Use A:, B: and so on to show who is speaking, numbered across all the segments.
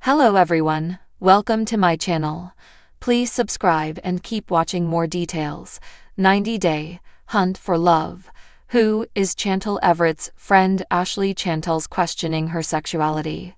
A: Hello everyone, welcome to my channel. Please subscribe and keep watching more details. 90-Day Hunt for Love. Who is Chantel Everett's friend Ashley? Chantel's questioning her sexuality.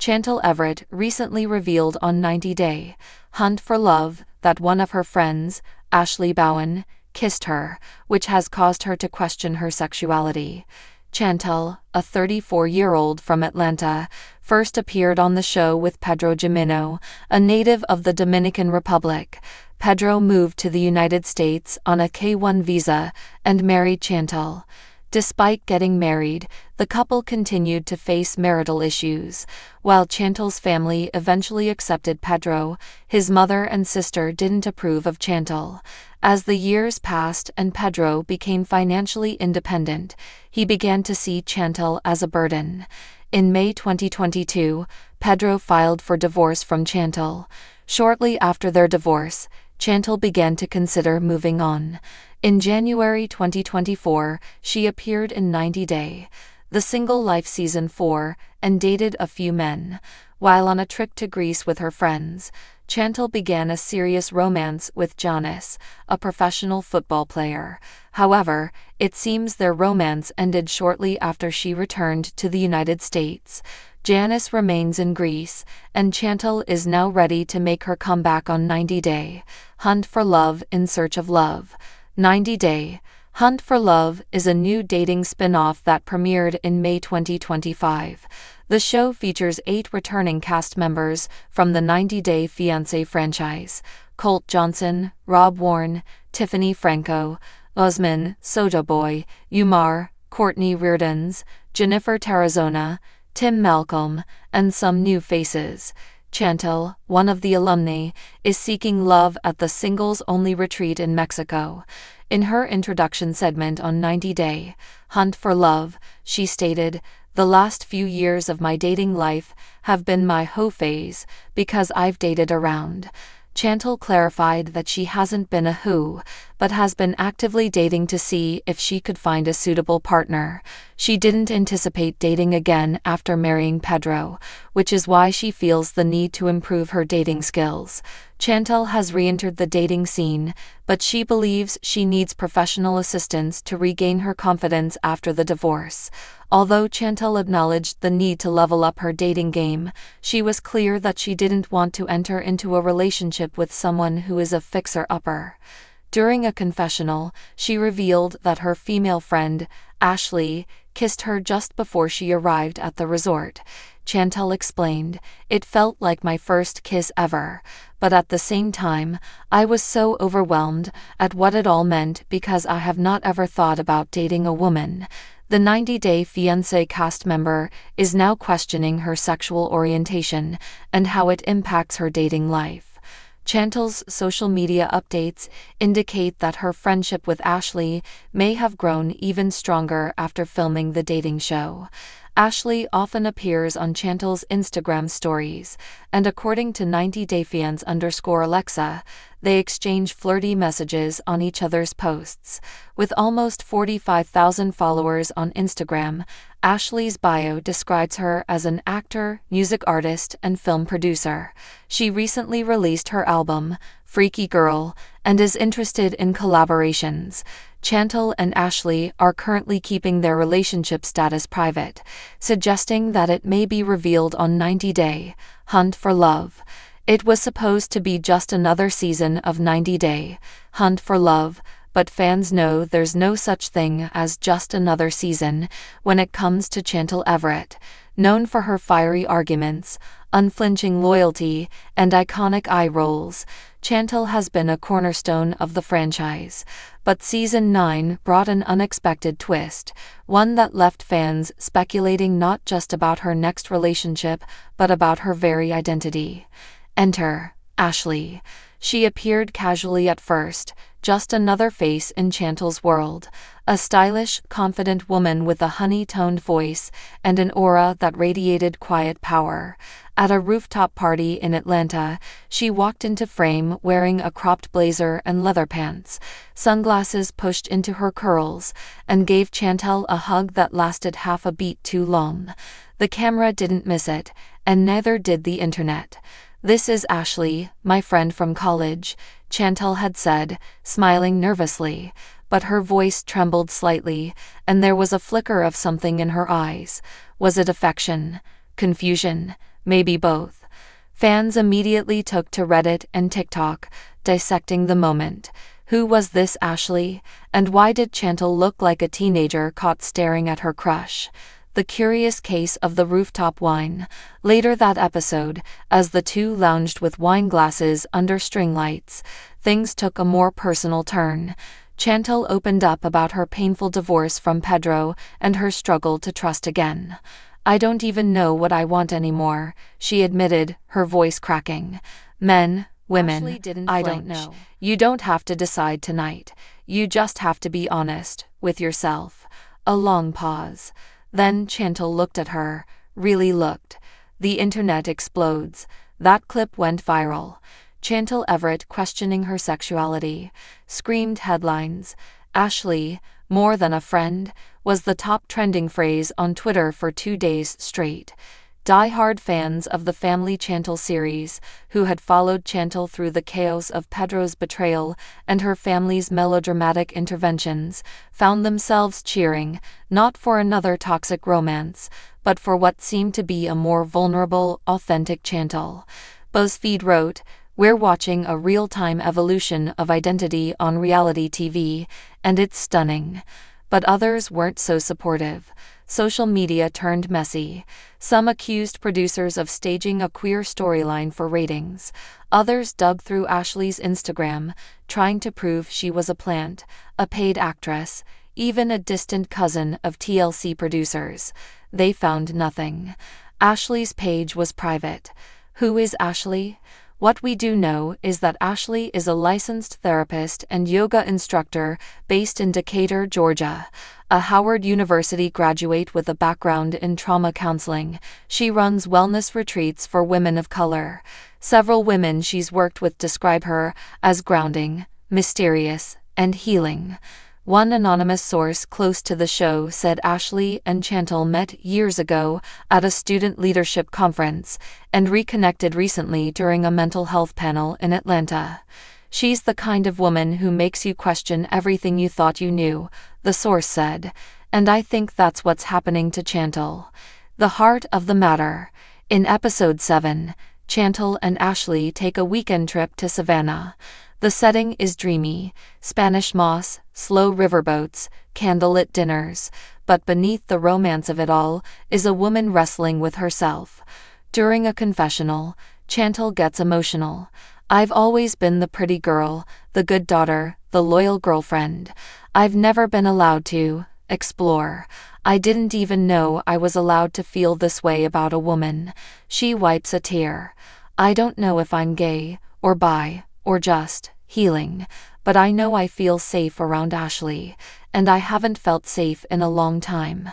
A: Chantel Everett recently revealed on 90-Day Hunt for Love that one of her friends, Ashley Bowen, kissed her, which has caused her to question her sexuality. Chantel, a 34-year-old from Atlanta, first appeared on the show with Pedro Jimeno, a native of the Dominican Republic. Pedro moved to the United States on a K-1 visa and married Chantel. Despite getting married, the couple continued to face marital issues. While Chantel's family eventually accepted Pedro, his mother and sister didn't approve of Chantel. As the years passed and Pedro became financially independent, he began to see Chantel as a burden. In May 2022, Pedro filed for divorce from Chantel. Shortly after their divorce, Chantel began to consider moving on. In January 2024, she appeared in 90-Day, The Single Life Season 4, and dated a few men. While on a trip to Greece with her friends, Chantel began a serious romance with Giannis, a professional football player. However, it seems their romance ended shortly after she returned to the United States. Giannis remains in Greece, and Chantel is now ready to make her comeback on 90-Day Hunt for Love in Search of Love. 90-Day Hunt for Love is a new dating spin-off that premiered in May 2025. The show features 8 returning cast members from the 90-Day Fiance franchise: Colt Johnson, Rob Warren, Tiffany Franco, Osman Sojoboy, Umar, Courtney Reardons, Jennifer Tarazona, Tim Malcolm, and some new faces. Chantel, one of the alumni, is seeking love at the singles-only retreat in Mexico. In her introduction segment on 90-Day Hunt for Love, she stated, "The last few years of my dating life have been my hoe phase because I've dated around." Chantel clarified that she hasn't been a hoe, but has been actively dating to see if she could find a suitable partner. She didn't anticipate dating again after marrying Pedro, which is why she feels the need to improve her dating skills. Chantel has re-entered the dating scene, but she believes she needs professional assistance to regain her confidence after the divorce. Although Chantel acknowledged the need to level up her dating game, she was clear that she didn't want to enter into a relationship with someone who is a fixer-upper. During a confessional, she revealed that her female friend, Ashley, kissed her just before she arrived at the resort. Chantel explained, "It felt like my first kiss ever, but at the same time, I was so overwhelmed at what it all meant because I have not ever thought about dating a woman." The 90-Day Fiance cast member is now questioning her sexual orientation and how it impacts her dating life. Chantel's social media updates indicate that her friendship with Ashley may have grown even stronger after filming the dating show. Ashley often appears on Chantel's Instagram stories, and according to 90-Day Fiance_Alexa, they exchange flirty messages on each other's posts. With almost 45,000 followers on Instagram, Ashley's bio describes her as an actor, music artist, and film producer. She recently released her album, Freaky Girl, and is interested in collaborations. Chantel and Ashley are currently keeping their relationship status private, suggesting that it may be revealed on 90-Day Hunt for Love. It was supposed to be just another season of 90-Day Hunt for Love, but fans know there's no such thing as just another season when it comes to Chantel Everett. Known for her fiery arguments, unflinching loyalty, and iconic eye rolls, Chantel has been a cornerstone of the franchise. But Season 9 brought an unexpected twist, one that left fans speculating not just about her next relationship, but about her very identity. Enter Ashley. She appeared casually at first, just another face in Chantel's world. A stylish, confident woman with a honey-toned voice and an aura that radiated quiet power. At a rooftop party in Atlanta, she walked into frame wearing a cropped blazer and leather pants, sunglasses pushed into her curls, and gave Chantel a hug that lasted half a beat too long. The camera didn't miss it, and neither did the internet. "This is Ashley, my friend from college," Chantel had said, smiling nervously, but her voice trembled slightly, and there was a flicker of something in her eyes. Was it affection? Confusion? Maybe both. Fans immediately took to Reddit and TikTok, dissecting the moment. Who was this Ashley? And why did Chantel look like a teenager caught staring at her crush? The curious case of the rooftop wine. Later that episode, as the two lounged with wine glasses under string lights, things took a more personal turn. Chantel opened up about her painful divorce from Pedro and her struggle to trust again. "I don't even know what I want anymore," she admitted, her voice cracking. "Men, women, I don't know. You don't have to decide tonight. You just have to be honest with yourself." A long pause. Then Chantel looked at her, really looked. The internet explodes. That clip went viral. Chantel Everett questioning her sexuality. Screamed headlines. Ashley, more than a friend, was the top trending phrase on Twitter for 2 days straight. Die-hard fans of the Family Chantel series, who had followed Chantel through the chaos of Pedro's betrayal and her family's melodramatic interventions, found themselves cheering, not for another toxic romance, but for what seemed to be a more vulnerable, authentic Chantel. BuzzFeed wrote, "We're watching a real-time evolution of identity on reality TV, and it's stunning." But others weren't so supportive. Social media turned messy. Some accused producers of staging a queer storyline for ratings. Others dug through Ashley's Instagram, trying to prove she was a plant, a paid actress, even a distant cousin of TLC producers. They found nothing. Ashley's page was private. Who is Ashley? What we do know is that Ashley is a licensed therapist and yoga instructor based in Decatur, Georgia. A Howard University graduate with a background in trauma counseling, she runs wellness retreats for women of color. Several women she's worked with describe her as grounding, mysterious, and healing. One anonymous source close to the show said Ashley and Chantel met years ago at a student leadership conference and reconnected recently during a mental health panel in Atlanta. "She's the kind of woman who makes you question everything you thought you knew," the source said, "and I think that's what's happening to Chantel." The heart of the matter. In episode 7, Chantel and Ashley take a weekend trip to Savannah. The setting is dreamy, Spanish moss, slow riverboats, candlelit dinners, but beneath the romance of it all is a woman wrestling with herself. During a confessional, Chantel gets emotional. "I've always been the pretty girl, the good daughter, the loyal girlfriend. I've never been allowed to explore. I didn't even know I was allowed to feel this way about a woman." She wipes a tear. "I don't know if I'm gay, or bi, or just healing, but I know I feel safe around Ashley, and I haven't felt safe in a long time."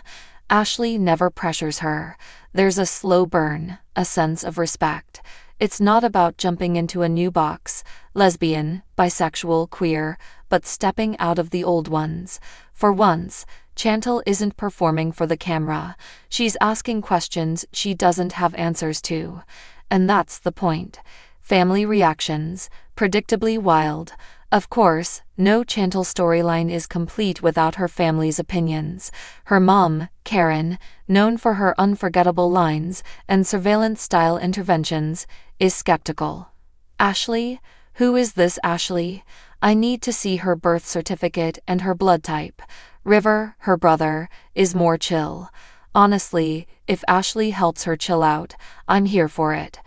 A: Ashley never pressures her. There's a slow burn, a sense of respect. It's not about jumping into a new box, lesbian, bisexual, queer, but stepping out of the old ones. For once, Chantel isn't performing for the camera. She's asking questions she doesn't have answers to. And that's the point. Family reactions, predictably wild. Of course, no Chantel storyline is complete without her family's opinions. Her mom, Karen, known for her unforgettable lines and surveillance-style interventions, is skeptical. Ashley? Who is this Ashley? I need to see her birth certificate and her blood type. River, her brother, is more chill. Honestly, if Ashley helps her chill out, I'm here for it.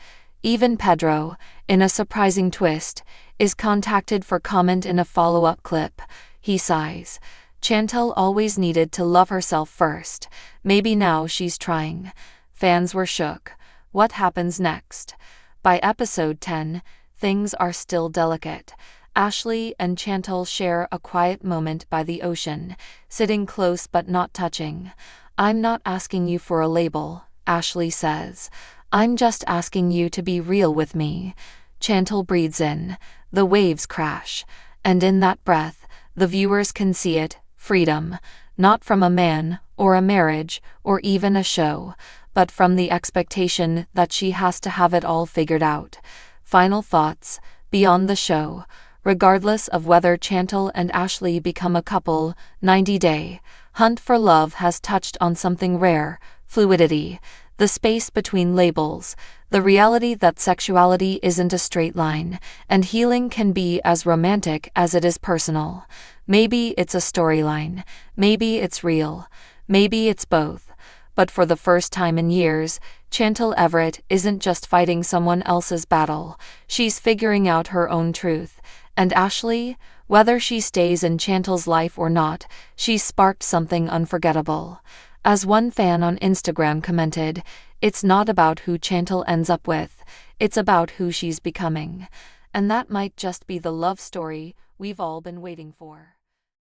A: Even Pedro, in a surprising twist, is contacted for comment in a follow-up clip. He sighs. Chantel always needed to love herself first. Maybe now she's trying. Fans were shook. What happens next? By episode 10, things are still delicate. Ashley and Chantel share a quiet moment by the ocean, sitting close but not touching. "I'm not asking you for a label," Ashley says. "I'm just asking you to be real with me." Chantel breathes in. The waves crash. And in that breath, the viewers can see it: freedom. Not from a man, or a marriage, or even a show, but from the expectation that she has to have it all figured out. Final thoughts: beyond the show, regardless of whether Chantel and Ashley become a couple, 90 Day Hunt for Love has touched on something rare: fluidity, the space between labels, the reality that sexuality isn't a straight line, and healing can be as romantic as it is personal. Maybe it's a storyline, maybe it's real, maybe it's both. But for the first time in years, Chantel Everett isn't just fighting someone else's battle, she's figuring out her own truth. And Ashley, whether she stays in Chantel's life or not, she's sparked something unforgettable. As one fan on Instagram commented, "It's not about who Chantel ends up with, it's about who she's becoming." And that might just be the love story we've all been waiting for.